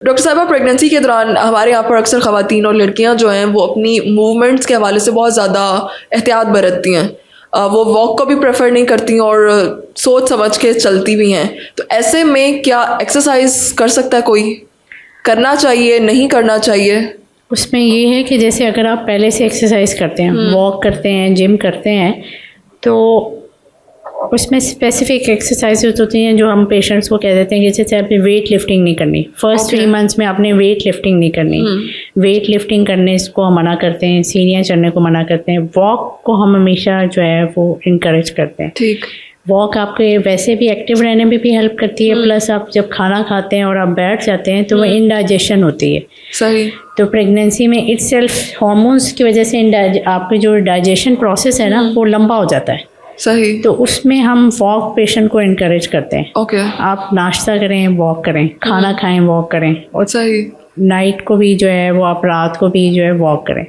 Doctor साहबा, pregnancy के दौरान हमारे यहाँ पर अक्सर ख़वातीन और लड़कियाँ जो हैं वो अपनी मूवमेंट्स के हवाले से बहुत ज़्यादा एहतियात बरतती हैं। वो वॉक को भी प्रेफर नहीं करती और सोच समझ के चलती भी हैं। तो ऐसे में क्या एक्सरसाइज कर सकता है कोई? करना चाहिए, नहीं करना चाहिए? उसमें ये है कि जैसे अगर आप पहले से एक्सरसाइज करते हैं, वॉक करते हैं, जिम करते हैं, तो उसमें स्पेसिफिक एक्सरसाइजेज होती हैं जो हम पेशेंट्स को कह देते हैं कि जैसे आपने वेट लिफ्टिंग नहीं करनी, फर्स्ट 3 मंथ्स में आपने वेट लिफ्टिंग नहीं करनी। वेट लिफ्टिंग करने को हम मना करते हैं, सीढ़ियाँ चढ़ने को मना करते हैं। वॉक को हम हमेशा जो है वो इनकरेज करते हैं। ठीक। वॉक आपके वैसे भी एक्टिव रहने में भी हेल्प करती है, प्लस आप जब खाना खाते हैं और आप बैठ जाते हैं तो वो इनडाइजेशन होती है। सही। तो प्रेगनेंसी में इटसेल्फ हार्मोन्स की वजह से आपके जो डाइजेशन प्रोसेस है ना वो लंबा हो जाता है। सही। तो उसमें हम वॉक पेशेंट को इनकरेज करते हैं। ओके। आप नाश्ता करें, वॉक करें, खाना खाएं, वॉक करें, और सही। नाइट को भी जो है वो आप रात को भी जो है वॉक करें।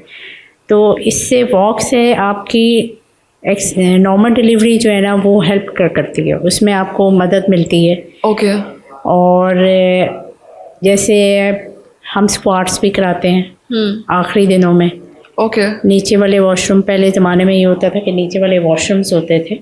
तो इससे वॉक से आपकी नॉर्मल डिलीवरी जो है ना वो हेल्प करती है, उसमें आपको मदद मिलती है। ओके। और जैसे हम स्क्वाट्स भी कराते हैं आखिरी दिनों में। ओके। नीचे वाले वॉशरूम, पहले ज़माने में ये होता था कि नीचे वाले वॉशरूम्स होते थे,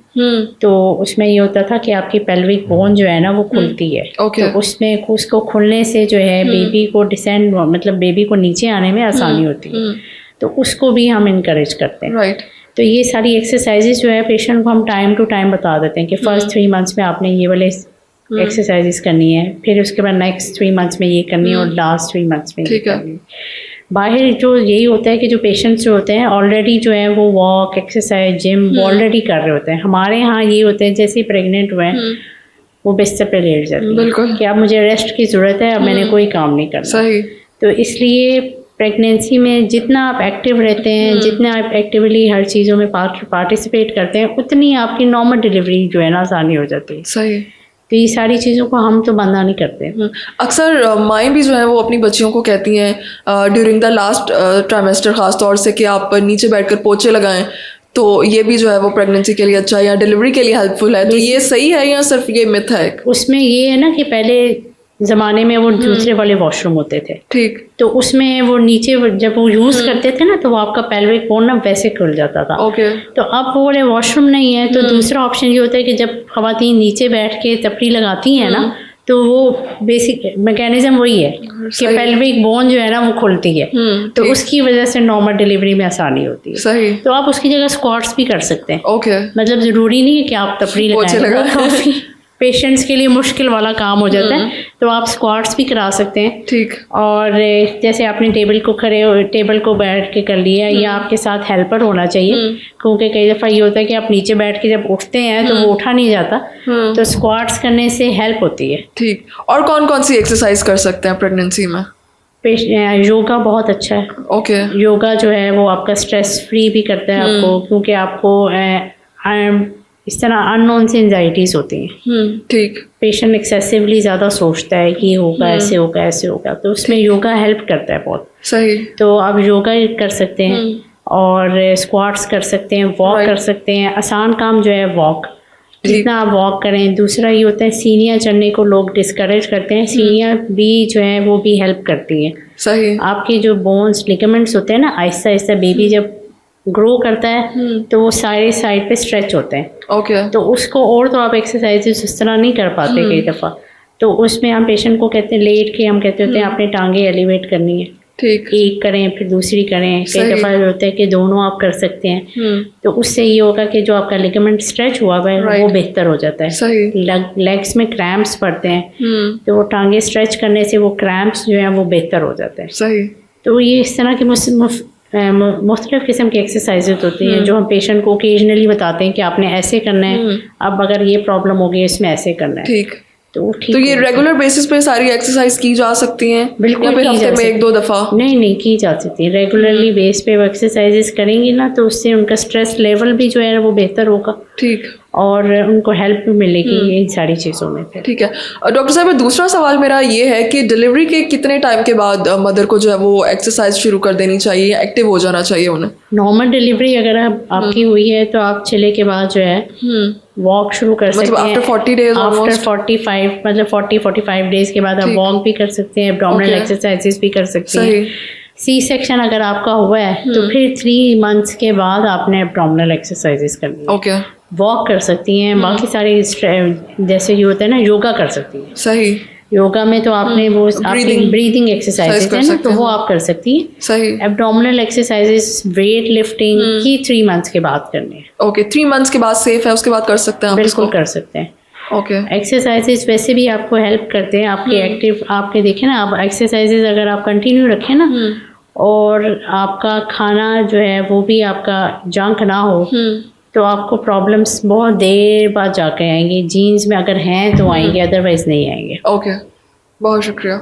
तो उसमें ये होता था कि आपकी पेल्विक बोन जो है ना वो खुलती है। ओके। तो उसमें उसको खुलने से जो है बेबी को डिसेंड, मतलब बेबी को नीचे आने में आसानी होती है। तो उसको भी हम इनकरेज करते हैं। राइट। तो ये सारी एक्सरसाइजेज जो है पेशेंट को हम टाइम टू टाइम बता देते हैं कि फर्स्ट 3 मंथ्स में आपने ये वाले एक्सरसाइजेज करनी है, फिर उसके बाद नेक्स्ट 3 मंथ्स में ये करनी है, और लास्ट 3 मंथ्स में ये करनी है। बाहर जो यही होता है कि जो पेशेंट्स जो होते हैं ऑलरेडी जो है वो वॉक, एक्सरसाइज, जिम ऑलरेडी कर रहे होते हैं। हमारे यहाँ ये होते हैं जैसे ही प्रेग्नेंट हुए हैं वो बिस्तर पे लेट जाते हैं। बिल्कुल। कि अब मुझे रेस्ट की ज़रूरत है, अब मैंने कोई काम नहीं करना। सही। तो इसलिए प्रेगनेंसी में जितना आप एक्टिव रहते हैं, जितना आप एक्टिवली हर चीज़ों में पार्टिसिपेट करते हैं, उतनी आपकी नॉर्मल डिलीवरी जो है ना आसानी हो जाती है। सही। तो ये सारी चीज़ों को हम तो मना नहीं करते। अक्सर माएँ भी जो है वो अपनी बच्चियों को कहती हैं ड्यूरिंग द लास्ट ट्राइमेस्टर ख़ास तौर से कि आप नीचे बैठकर पोछे लगाएं, तो ये भी जो है वो प्रेगनेंसी के लिए अच्छा है या डिलीवरी के लिए हेल्पफुल है। तो ये सही है या सिर्फ ये मिथ है? उसमें ये है ना कि पहले ज़माने में वो दूसरे वाले वॉशरूम होते थे। ठीक। तो उसमें वो नीचे जब वो यूज़ करते थे ना तो वो आपका पेल्विक बोन ना वैसे खुल जाता था। ओके। तो अब वो वाले वॉशरूम नहीं है, तो दूसरा ऑप्शन ये होता है कि जब ख़वातीन नीचे बैठ के तपड़ी लगाती हैं ना, तो वो बेसिक मैकेनिज्म वही है कि पेल्विक बोन जो है ना वो खुलती है। तो उसकी वजह से नॉर्मल डिलीवरी में आसानी होती है। सही। तो आप उसकी जगह स्क्वाट्स भी कर सकते हैं। ओके। मतलब ज़रूरी नहीं है कि आप तपड़ी लगाएं, पेशेंट्स के लिए मुश्किल वाला काम हो जाता है, तो आप स्क्वाट्स भी करा सकते हैं। ठीक। और जैसे आपने टेबल को बैठ के कर लिया, या आपके साथ हेल्पर होना चाहिए, क्योंकि कई दफ़ा ये होता है कि आप नीचे बैठ के जब उठते हैं तो वो उठा नहीं जाता, तो स्क्वाट्स करने से हेल्प होती है। ठीक। और कौन कौन सी एक्सरसाइज कर सकते हैं प्रेगनेंसी में? योगा बहुत अच्छा है। ओके। योगा जो है वो आपका स्ट्रेस फ्री भी करता है आपको, क्योंकि आपको इस तरह अननोन से एंजाइटीज़ होती हैं। ठीक। पेशेंट एक्सेसिवली ज़्यादा सोचता है कि ये होगा, ऐसे होगा, ऐसे होगा, तो उसमें योगा हेल्प करता है बहुत। सही। तो आप योगा कर सकते हैं, और स्क्वाट्स कर सकते हैं, वॉक कर सकते हैं। आसान काम जो है वॉक, जितना आप वॉक करें। दूसरा ये होता है सीढ़ियाँ चढ़ने को लोग डिस्करेज करते हैं, सीढ़ियाँ भी जो है वो भी हेल्प करती हैं। सही। आपके जो बोन्स, लिगामेंट्स होते हैं ना, आहिस्ता आहिस्ता बेबी जब ग्रो करता है तो वो सारे साइड पे स्ट्रेच होते हैं। ओके। तो उसको और तो आप एक्सरसाइजेस उस तरह नहीं कर पाते कई दफ़ा, तो उसमें हम पेशेंट को कहते हैं लेट के, हम कहते होते हैं आपने टांगे एलिवेट करनी है। ठीक। एक करें फिर दूसरी करें। कई दफ़ा होता है कि दोनों आप कर सकते हैं, तो उससे ये होगा कि जो आपका लिगामेंट स्ट्रेच हुआ है वो बेहतर हो जाता है। सही। लेग्स में क्रैम्प्स पड़ते हैं, तो वो टांगे स्ट्रेच करने से वो क्रैम्प्स जो है वो बेहतर हो जाते हैं। सही। तो ये इस तरह की मुख्तलिफ़ किस्म की एक्सरसाइजेज होती हैं जो हम पेशेंट को ओकेजनली बताते हैं कि आपने ऐसे करना है, अब अगर ये प्रॉब्लम हो गई इसमें ऐसे करना है। ठीक। तो ये रेगुलर बेसिस पे सारी एक्सरसाइज की जा सकती हैं? बिल्कुल। या फिर हफ्ते में 1-2 दफ़ा? नहीं की जा सकती है। रेगुलरली बेस पे वो एक्सरसाइजेज करेंगी ना तो उससे उनका स्ट्रेस लेवल भी जो है वो बेहतर होगा। ठीक। और उनको हेल्प भी मिलेगी इन सारी चीज़ों में फिर। ठीक है डॉक्टर साहब दूसरा सवाल मेरा ये है कि डिलीवरी के कितने टाइम के बाद मदर को जो है वो एक्सरसाइज शुरू कर देनी चाहिए, एक्टिव हो जाना चाहिए उन्हें? नॉर्मल डिलीवरी अगर आपकी हुई है तो आप चले के बाद जो है वॉक शुरू कर सकते हैं। आफ्टर 40 डेज, आफ्टर 45 मतलब 40-45 डेज के बाद आप वॉक भी कर सकते हैं, एब्डोमिनल एक्सरसाइजेस भी कर सकते हैं। सी सेक्शन अगर आपका हुआ है तो फिर 3 मंथ्स के बाद आपने एब्डोमिनल एक्सरसाइजेस करनी है। ओके, वॉक कर सकती हैं, बाकी सारी जैसे ये होता है ना योगा कर सकती हैं। सही। योगा में तो आपने वो आपकी ब्रीदिंग एक्सरसाइजेस है ना तो वो आप कर सकती हैं। सही। एब्डोमिनल एक्सरसाइजेस वेट लिफ्टिंग की 3 मंथ्स के बाद करनी है। ओके, 3 मंथ्स के बाद सेफ है, उसके बाद कर सकते हैं आप? बिल्कुल कर सकते हैं। ओके। एक्सरसाइजेस वैसे भी आपको हेल्प करते हैं आपके एक्टिव, आपके देखें ना आप एक्सरसाइजेस अगर आप कंटिन्यू रखें ना और आपका खाना जो है वो भी आपका जंक ना हो तो आपको प्रॉब्लम्स बहुत देर बाद जाके आएंगी। जीन्स में अगर हैं तो आएंगे, अदरवाइज नहीं आएंगे। ओके, बहुत शुक्रिया।